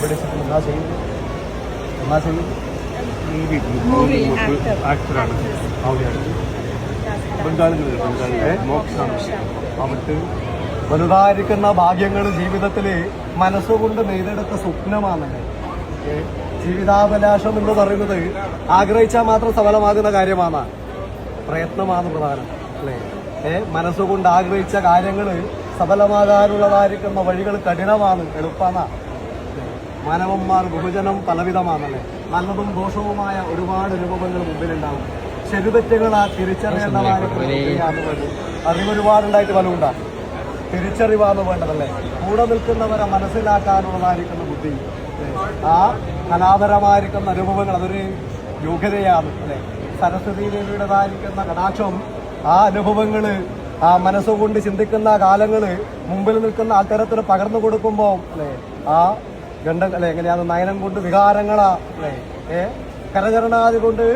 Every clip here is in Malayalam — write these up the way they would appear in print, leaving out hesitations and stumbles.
പഠിച്ചിട്ട് എന്നാ ചെയ്യുന്നു ആക്ടറാണ് അവർക്ക് വലുതായിരിക്കുന്ന ഭാഗ്യങ്ങൾ ജീവിതത്തിൽ മനസ്സുകൊണ്ട് നെയ്തെടുത്ത സ്വപ്നമാണല്ലേ. ജീവിതാഭിലാഷം എന്ന് പറയുന്നത് ആഗ്രഹിച്ചാൽ മാത്രം സഫലമാകുന്ന കാര്യമാണ്, പ്രയത്നമാണ് പ്രധാനം അല്ലേ. മനസ്സുകൊണ്ട് ആഗ്രഹിച്ച കാര്യങ്ങൾ സഫലമാകാനുള്ളതായിരിക്കുന്ന വഴികൾ കഠിനമാണ്, എളുപ്പമാണ്. മാനവന്മാർ ബഹുജനം പലവിധമാണല്ലേ. നല്ലതും ദോഷവുമായ ഒരുപാട് രൂപങ്ങൾ മുമ്പിലുണ്ടാവും. ശരിതെറ്റുകളാ തിരിച്ചറിയേണ്ടതായിരിക്കും. അറിവൊരുപാടുണ്ടായിട്ട് ഫലമുണ്ടാകും. തിരിച്ചറിവാണ് വേണ്ടതല്ലേ. കൂടെ നിൽക്കുന്നവരെ മനസ്സിലാക്കാനുള്ളതായിരിക്കുന്ന ബുദ്ധി, ആ കലാപരമായിരിക്കുന്ന അനുഭവങ്ങൾ അതൊരു യോഗ്യതയാണ് അല്ലെ. സരസ്വതി ദേവിയുടേതായിരിക്കുന്ന കടാക്ഷം, ആ അനുഭവങ്ങള് ആ മനസ്സുകൊണ്ട് ചിന്തിക്കുന്ന കാലങ്ങള് മുമ്പിൽ നിൽക്കുന്ന ആൾത്തരത്തിന് പകർന്നു കൊടുക്കുമ്പോൾ അല്ലെ, ആ ഗണ്ഡ അല്ലെ എങ്ങനെയാണ് നയനം കൊണ്ട് വികാരങ്ങളാ അല്ലെ, കരചരണാദി കൊണ്ട്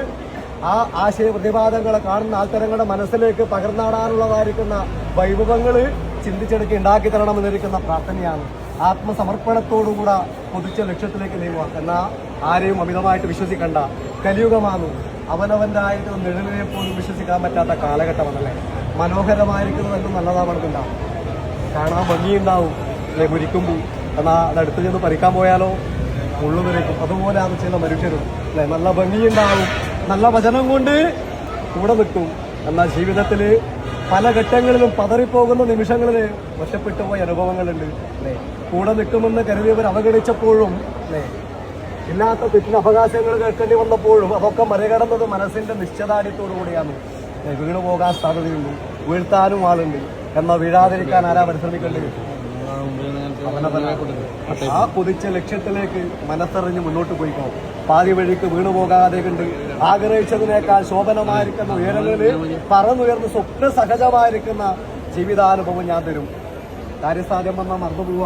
ആ ആശയ പ്രതിപാദങ്ങളെ കാണുന്ന ആൾത്തരങ്ങളുടെ മനസ്സിലേക്ക് പകർന്നാടാനുള്ളതായിരിക്കുന്ന വൈഭവങ്ങള് ചിന്തിച്ചെടുക്കി ഉണ്ടാക്കി തരണമെന്നിരിക്കുന്ന പ്രാർത്ഥനയാണ്. ആത്മസമർപ്പണത്തോടുകൂടെ പൊതിച്ച ലക്ഷ്യത്തിലേക്ക് നീങ്ങുക. എന്നാൽ ആരെയും അമിതമായിട്ട് വിശ്വസിക്കണ്ട. കലിയുഗമാണ്. അവനവന്റെ ആയിട്ട് നിഴലിനെ പോലും വിശ്വസിക്കാൻ പറ്റാത്ത കാലഘട്ടമാണല്ലേ. മനോഹരമായിരിക്കുന്നതെല്ലാം നല്ലതാവണമെന്നുണ്ടാവും, കാണാൻ ഭംഗിയുണ്ടാവും അല്ലെ. മുരിക്കുമ്പോൾ എന്നാൽ അതടുത്ത് ചെന്ന് പറിക്കാൻ പോയാലോ മുള്ളു നിരക്കും. അതുപോലെ അത് ചെയ്യുന്ന മനുഷ്യരും അല്ലെ. നല്ല ഭംഗിയുണ്ടാവും, നല്ല വചനം കൊണ്ട് കൂടെ നിൽക്കും. എന്നാൽ ജീവിതത്തിൽ പല ഘട്ടങ്ങളിലും പതറിപ്പോകുന്ന നിമിഷങ്ങളിൽ ഒറ്റപ്പെട്ടു പോയ അനുഭവങ്ങളുണ്ട് അല്ലേ. കൂടെ നിൽക്കുമെന്ന് കരുതിയവർ അവഗണിച്ചപ്പോഴും അല്ലേ, ഇല്ലാത്ത തെറ്റിന് അവകാശങ്ങൾ കേൾക്കേണ്ടി വന്നപ്പോഴും അതൊക്കെ മറികടന്നത് മനസ്സിന്റെ നിശ്ചയദാർഢ്യത്തോടു കൂടിയാണ്. വീണു പോകാൻ സാധ്യതയുണ്ട്, വീഴ്ത്താനും ആളുണ്ട്. എന്നാൽ വീഴാതിരിക്കാൻ ആരാ പരിശ്രമിക്കേണ്ടത്? ആ കുതിച്ച ലക്ഷ്യത്തിലേക്ക് മനസ്സറിഞ്ഞ് മുന്നോട്ട് പോയിക്കോ. പാതി വഴിക്ക് വീണുപോകാതെ കണ്ട് ആഗ്രഹിച്ചതിനേക്കാൾ ശോഭനമായിരിക്കുന്ന ഉയരങ്ങളിൽ പറന്നുയർന്ന് സ്വപ്ന സഹജമായിരിക്കുന്ന ജീവിതാനുഭവം ഞാൻ തരും. കാര്യസാധ്യം വന്നാൽ മറന്നു പോവുക.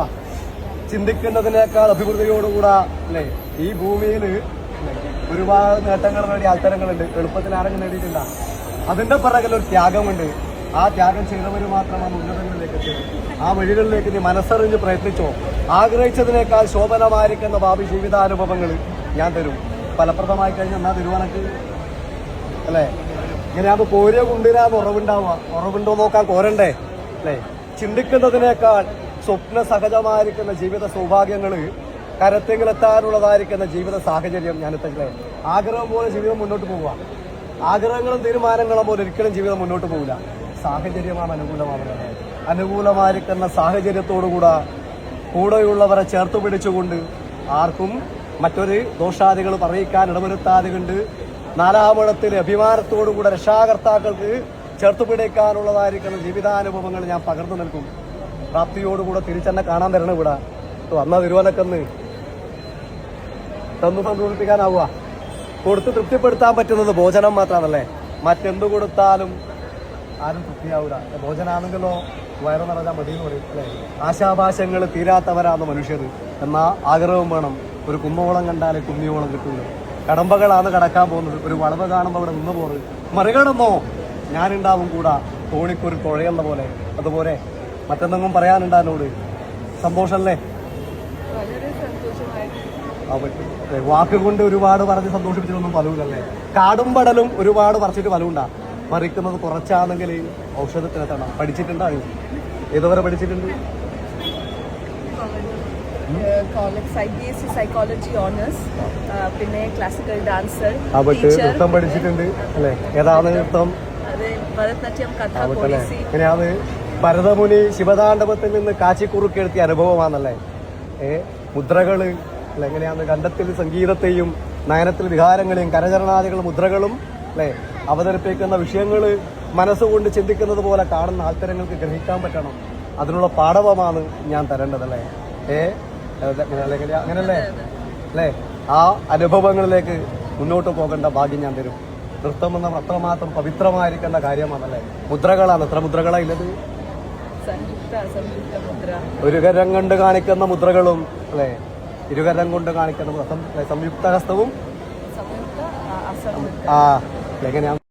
ചിന്തിക്കുന്നതിനേക്കാൾ അഭിവൃദ്ധിയോടുകൂടാ അല്ലേ. ഈ ഭൂമിയിൽ ഒരുപാട് നേട്ടങ്ങൾ നേടിയ ആൾത്തരങ്ങളുണ്ട്. എളുപ്പത്തിൽ ആരെങ്കിലും നേടിയിട്ടില്ല. അതിന്റെ പിറകിലൊരു ത്യാഗമുണ്ട്. ആ ത്യാഗം ചെയ്തവർ മാത്രമാണ് ഉന്നതങ്ങളിലേക്ക് എത്തിയത്. ആ വഴികളിലേക്ക് നീ മനസ്സറിഞ്ഞ് പ്രയത്നിച്ചോ. ആഗ്രഹിച്ചതിനേക്കാൾ ശോഭനമായിരിക്കുന്ന ഭാവി ജീവിതാനുഭവങ്ങൾ ഞാൻ തരും. ഫലപ്രദമായി കഴിഞ്ഞാൽ എന്നാ തരുവാനൊക്കെ അല്ലേ. ഇങ്ങനെയാകുമ്പോൾ കോരിയ കുണ്ടിനാന്ന് ഉറവുണ്ടാവുക. ഉറവുണ്ടോ നോക്കാൻ കോരണ്ടേ അല്ലേ. ചിന്തിക്കുന്നതിനേക്കാൾ സ്വപ്ന സഹജമായിരിക്കുന്ന ജീവിത സൗഭാഗ്യങ്ങൾ കരത്തെങ്കിലെത്താനുള്ളതായിരിക്കുന്ന ജീവിത സാഹചര്യം ഞാൻ എത്തല്ലേ. ആഗ്രഹം പോലെ ജീവിതം മുന്നോട്ട് പോവുക. ആഗ്രഹങ്ങളും തീരുമാനങ്ങളും പോലെ ഒരിക്കലും ജീവിതം മുന്നോട്ട് പോകില്ല. സാഹചര്യമാണ് അനുകൂലമാവുന്നത്. അനുകൂലമായിരിക്കുന്ന സാഹചര്യത്തോടുകൂടെ കൂടെയുള്ളവരെ ചേർത്ത് പിടിച്ചുകൊണ്ട് ആർക്കും മറ്റൊരു ദോഷാദികൾ പറയിക്കാൻ ഇടവരുത്താതെ കൊണ്ട് നാലാമിടത്തിൽ അഭിമാനത്തോടുകൂടെ രക്ഷാകർത്താക്കൾക്ക് ചേർത്ത് പിടിക്കാനുള്ളതായിരിക്കുന്ന ജീവിതാനുഭവങ്ങൾ ഞാൻ പകർന്നു നൽകും. പ്രാപ്തിയോടുകൂടെ തിരിച്ചെന്നെ കാണാൻ തരണം. ഇവിടെ വന്ന തിരുവനക്കെന്ന് തന്നു സന്തോഷിപ്പിക്കാനാവുക. കൊടുത്ത് തൃപ്തിപ്പെടുത്താൻ പറ്റുന്നത് ഭോജനം മാത്രമാണല്ലേ. മറ്റെന്തു കൊടുത്താലും ആരും തൃപ്തിയാവൂല. ഭോജനാണെങ്കിലോ വയറ് നിറഞ്ഞാൽ മതി എന്ന് പറയും അല്ലേ. ആശാഭാഷങ്ങൾ തീരാത്തവരാണ് മനുഷ്യർ. എന്നാൽ ആഗ്രഹം വേണം. ഒരു കുന്നോളം കണ്ടാലേ കുന്നിയോളം കിട്ടൂല. കടമ്പകളാണ് കടക്കാൻ പോകുന്നത്. ഒരു വളവ് കാണുമ്പോൾ അവിടെ നിന്ന് പോറ് മറികടന്നോ ഞാനുണ്ടാവും കൂടാ. തോണിക്കൊരു തുഴയുള്ള പോലെ. അതുപോലെ മറ്റെന്തെങ്കിലും പറയാനുണ്ടാനോട് സന്തോഷമല്ലേ. വാക്കുകൊണ്ട് ഒരുപാട് പറഞ്ഞ് സന്തോഷിപ്പിച്ചിട്ടൊന്നും ഫലമില്ലല്ലേ. കാടും പടലും ഒരുപാട് പറിച്ചിട്ട് ഫലമുണ്ടാ. പറിക്കുന്നത് കുറച്ചാണെങ്കിൽ ഔഷധത്തിനെത്തണം. പഠിച്ചിട്ടുണ്ടോ? ഏതുവരെ പഠിച്ചിട്ടുണ്ട്? സൈക്കോളജി ഓണേഴ്സ്, പിന്നെ ക്ലാസിക്കൽ ഡാൻസർ, നൃത്തം പഠിച്ചിട്ടുണ്ട് അല്ലേ. ഏതാണ് നൃത്തം? ഭരതനാട്യം, കഥ. എങ്ങനെയാണ്? ഭരതമുനി ശിവതാണ്ഡവത്തിൽ നിന്ന് കാച്ചിക്കുറുക്കെടുത്തിയ അനുഭവമാണല്ലേ. മുദ്രകള് അല്ലെ. എങ്ങനെയാണ് ഗന്ധത്തിൽ സംഗീതത്തെയും നയനത്തിൽ വികാരങ്ങളെയും കരചരണാദികളും മുദ്രകളും അല്ലെ അവതരിപ്പിക്കുന്ന വിഷയങ്ങൾ മനസ്സുകൊണ്ട് ചിന്തിക്കുന്നത് പോലെ കാണുന്ന ആൾത്തരങ്ങൾക്ക് ഗ്രഹിക്കാൻ പറ്റണം. അതിനുള്ള പാഠവമാണ് ഞാൻ തരേണ്ടതല്ലേ. അങ്ങനല്ലേ അല്ലേ. ആ അനുഭവങ്ങളിലേക്ക് മുന്നോട്ട് പോകേണ്ട ഭാഗ്യം ഞാൻ തരും. നൃത്തം എന്ന അത്രമാത്രം പവിത്രമായിരിക്കേണ്ട കാര്യമാണല്ലേ. മുദ്രകളാണ്. എത്ര മുദ്രകളാ ഇല്ലത്? ഒരു കരം കൊണ്ട് കാണിക്കുന്ന മുദ്രകളും അല്ലെ, ഇരുകരം കൊണ്ട് കാണിക്കുന്ന സംയുക്ത ഹസ്തവും എങ്ങനെയാണ്